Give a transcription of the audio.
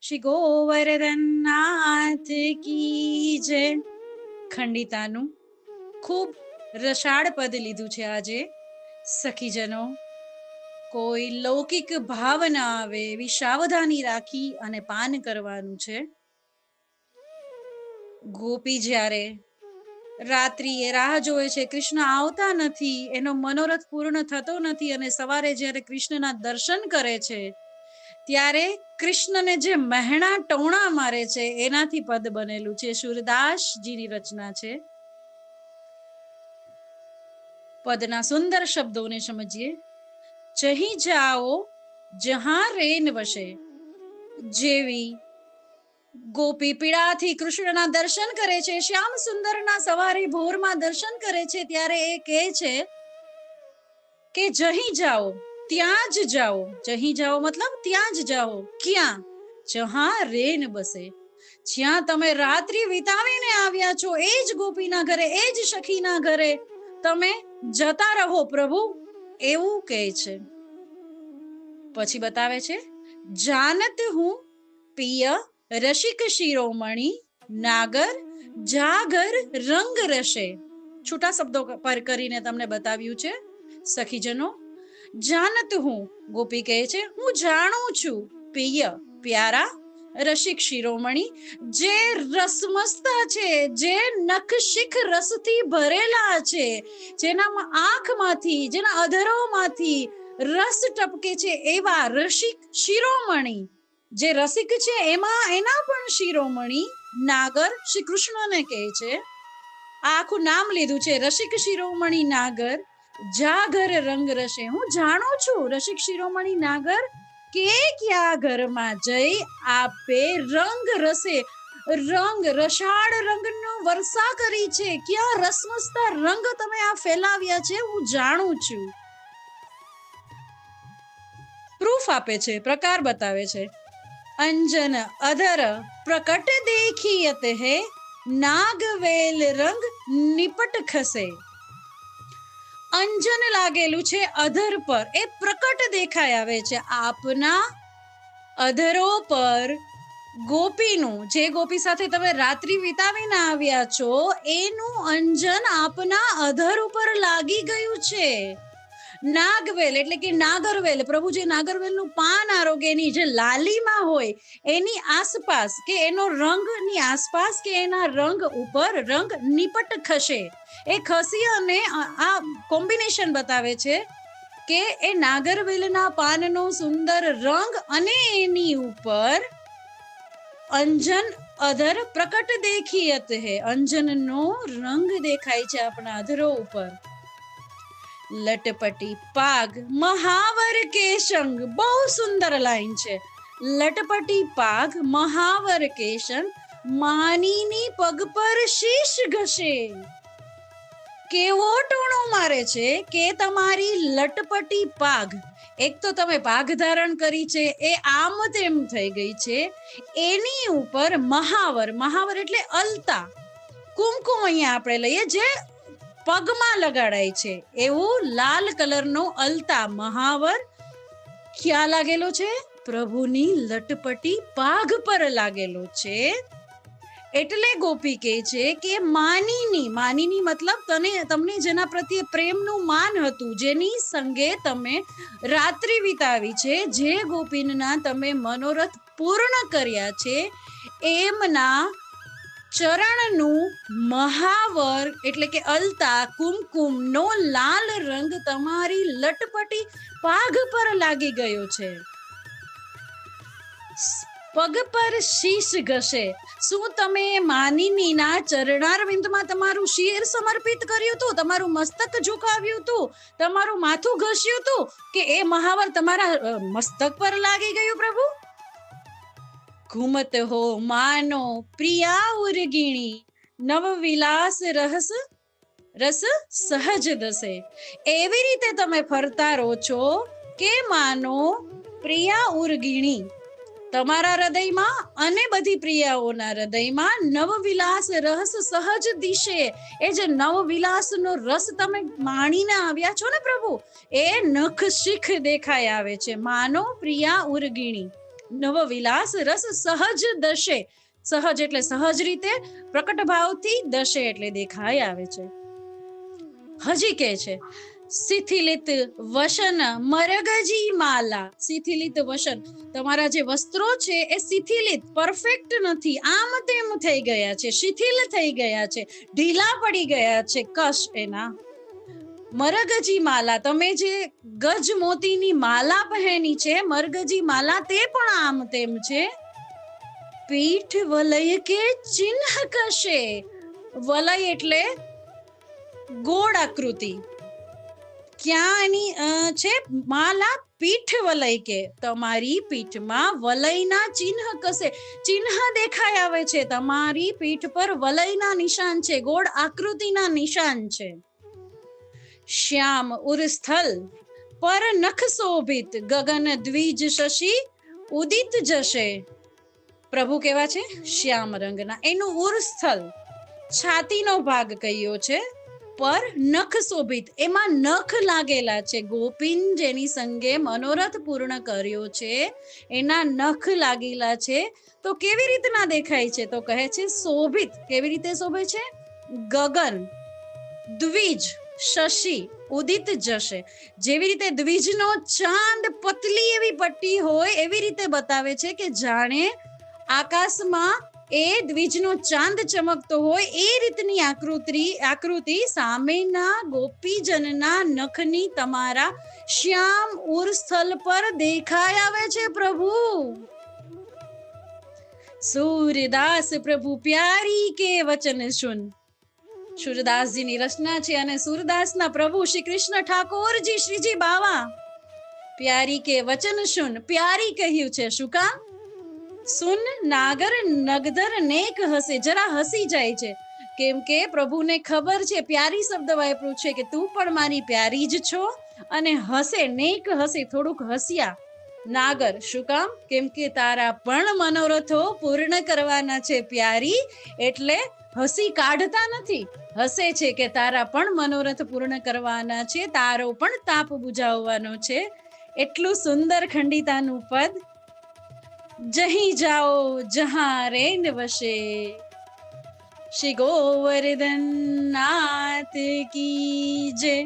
શ્રી ગોવર્ધનનાથ કી જય. ખંડિતાનું ખૂબ રસાળ પદ લીધું છે આજે. સખીજનો, કોઈ લૌકિક ભાવ ના આવે એવી સાવધાની રાખી અને પાન કરવાનું છે. ગોપી જ્યારે રાત્રિએ રાહ જોવે છે, કૃષ્ણ આવતા નથી, એનો મનોરથ પૂર્ણ થતો નથી, અને સવારે જ્યારે કૃષ્ણના દર્શન કરે છે ત્યારે કૃષ્ણને જે મહેણા ટોણા મારે છે એનાથી પદ બનેલું છે. સુરદાસજીની રચના છે. પદના સુંદર શબ્દોને સમજીએ. જહીં જાઓ જહાં રેન વસે. જેવી ગોપી પીડાથી કૃષ્ણના દર્શન કરે છે, શ્યામ સુંદરના સવારે ભોરમાં દર્શન કરે છે, ત્યારે એ કહે છે કે જહીં જાઓ ત્યાં જ જાઓ. જહીં જાઓ મતલબ ત્યાં જ જાઓ. ક્યાં? જહાં રેન બસે. જ્યાં તમે રાત્રિ વિતાવીને આવ્યા છો એ જ ગોપીના ઘરે, એ જ સખીના ઘરે તમે જતા રહો પ્રભુ, એવું કહે છે. પછી બતાવે છે, જાનત હું પિય રસિક શિરોમણી, નાગર જાગર રંગ રસે. છૂટા શબ્દો પર કરીને તમને બતાવ્યું છે. સખીજનો, જાનત હું, ગોપી કહે છે હું જાણું છું, પિય પ્યારા, રસિક શિરોમણી જે રસમસ્તા છે, જે નખશિખ રસથી ભરેલા છે, જેના આંખમાંથી, જેના અધરોમાંથી રસ ટપકે છે, એવા રસિક શિરોમણી. જે રસિક છે એમાં એના પણ શિરોમણી નાગર શ્રી કૃષ્ણને કહે છે. આ આખું નામ લીધું છે, રસિક શિરોમણી નાગર જાગર રંગ રસે. હું જાણું છું રસિક શિરોમણી નાગર કે ક્યાં ઘરમાં જઈ આપે રંગ રસે, રંગ રસાળ રંગનો વર્ષા કરી છે, ક્યાં રસમસતા રંગ તમે આ ફેલાવ્યા છે, હું જાણું છું. પ્રૂફ આપે છે, પ્રકાર બતાવે છે. અંજન અધર પ્રકટ દેખિયત હે, નાગવેલ રંગ નિપટ ખસે. અંજન લાગેલું છે અધર પર, એ પ્રકટ દેખાય આવે છે. આપના અધરો પર ગોપીનું, જે ગોપી સાથે તમે રાત્રિ વિતાવીને આવ્યા છો એનું અંજન આપના અધર ઉપર લાગી ગયું છે. નાગવેલ એટલે કે નાગરવેલ, પ્રભુ જે નાગરવેલનું પાન આરોગે, એની જે લાલીમાં હોય એની આસપાસ કે એનો રંગની આસપાસ કે એના રંગ ઉપર રંગ નિપટ ખસે. એ ખસી અને આ કોમ્બિનેશન બતાવે છે કે એ નાગરવેલના પાનનો સુંદર રંગ અને એની ઉપર અંજન અધર પ્રકટ દેખિયત હે, અંજનનો રંગ દેખાય છે આપણા અધરો ઉપર. લટપટી પાગ મહાવર કેશંગ, બહુ સુંદર લાઈન છે. લટપટી પાગ મહાવર કેશંગ, માનીની પગ પર શીશ ઘસે. કેવો ટોણો મારે છે કે તમારી લટપટી પાગ, એક તો તમે પાઘ ધારણ કરી છે એ આમ તેમ થઈ ગઈ છે, એની ઉપર મહાવર, મહાવર એટલે અલતા, કુમકુમ અહીંયા આપણે લઈએ જે પગમાં લગાડાય છે, એવું લાલ કલરનો અલતા મહાવર ક્યાં લાગેલો છે? પ્રભુની લટપટી પાઘ પર લાગેલો છે. એટલે ગોપી કહે છે કે માનીની, માનીની મતલબ તમને જેના પ્રત્યે પ્રેમનું માન હતું, જેની સંગે તમે રાત્રિ વિતાવી છે, જે ગોપીના તમે મનોરથ પૂર્ણ કર્યા છે, એમના ચરણનું મહાવર એટલે કે અલતા કુમકુમનો લાલ રંગ તમારી લટપટી પાઘ પર લાગી ગયો છે. પગ પર શીશ ઘસે. શું તમે માનિનીના ચરણારવિંદમાં તમારું શિર સમર્પિત કર્યું હતું, તમારું મસ્તક ઝુકાવ્યું હતું, તમારું માથું ઘસ્યું હતું, કે એ મહાવર તમારા મસ્તક પર લાગી ગયું પ્રભુ? ઘુમત હો માનો પ્રિયા ઉર્ગીણી, નવ વિલાસ રસ સહજ દસે. એવી રીતે તમે ફરતા રહો છો કે માનો પ્રિયા ઉર્ગીણી, તમારા હૃદયમાં અને બધી પ્રિયાઓના હૃદયમાં નવવિલાસ રસ સહજ દિશે. એ જે નવવિલાસનો રસ તમે માણીને આવ્યા છો ને પ્રભુ, એ નખ શીખ દેખાય આવે છે. માનો પ્રિયા ઉર્ગીણી, નવ વિલાસ રસ સહજ દશે. સહજ એટલે સહજ રીતે, પ્રકટ ભાવથી, દશે એટલે દેખાઈ આવે છે. હજી કે છે શિથિલિત વસન મરગજી માલા. શિથિલિત વસન, તમારા જે વસ્ત્રો છે એ શિથિલિત પરફેક્ટ નથી, આમ તેમ થઈ ગયા છે, શિથિલ થઈ ગયા છે, ઢીલા પડી ગયા છે કશ એના. મરગજી માલા, તમે જે ગજ મોતીની માલા પહેરી છે, મરગજી માલા, તે પણ આમ તેમ છે. પીઠ વલય કે ચિહ્ન કશે. વલય એટલે ગોળ આકૃતિ. ક્યાં એની છે માલા? પીઠ વલય કે, તમારી પીઠમાં વલયના ચિહ્ન કશે. ચિહ્ન દેખાઈ આવે છે, તમારી પીઠ પર વલયના નિશાન છે, ગોળ આકૃતિના નિશાન છે. શ્યામ ઉરસ્થલ પર નખ શોભિત, ગગન દ્વિજ શશી ઉદિત જશે. પ્રભુ કેવા છે? શ્યામ રંગના. એનું ઉરસ્થલ છાતીનો ભાગ કયો છે. પર નખ શોભિત, એમાં નખ લાગેલા છે. ગોપીન જેની સંગે મનોરથ પૂર્ણ કર્યો છે એના નખ લાગેલા છે. તો કેવી રીતના દેખાય છે? તો કહે છે શોભિત. કેવી રીતે શોભે છે? ગગન દ્વિજ શશી ઉદિત જશે. જેવી રીતે દ્વિજનો ચાંદ પતલી એવી પટ્ટી હોય એવી રીતે બતાવે છે કે જાણે આકાશમાં એ દ્વિજનો ચાંદ ચમકતો હોય એ રીતની આકૃતિ સામેના ગોપીજનના નખની તમારા શ્યામ ઉરસ્થલ પર દેખાઈ આવે છે પ્રભુ. સૂરદાસ પ્રભુ પ્યારી કે વચન સુન. સૂરદાસજીની રચના છે અને સૂરદાસના પ્રભુ શ્રી કૃષ્ણ ઠાકોરજી શ્રીજી બાવા પ્યારી કે વચન સુન. પ્યારી કહ્યું છે, શું કામ? સુન નાગર નગધર નેક હસે, જરા હસી જાય છે. કેમ કે પ્રભુને ખબર છે, પ્યારી શબ્દ વાપર્યું છે કે તું પણ મારી પ્યારી જ છો. અને હસે, નેક હસે, થોડુંક હસ્યા. નાગર, શું કામ? કેમ કે તારા પણ મનોરથો પૂર્ણ કરવાના છે પ્યારી, એટલે હસી કાઢતા નથી, હસે છે કે તારા પણ મનોરથ પૂર્ણ કરવાના છે, તારો પણ તાપ બુઝાવવાનો છે. એટલું સુંદર ખંડિતાનું પદ. જહી જાઓ જહાં રેન વશે, શ્રી ગોવર્ધન નાથ કી જય.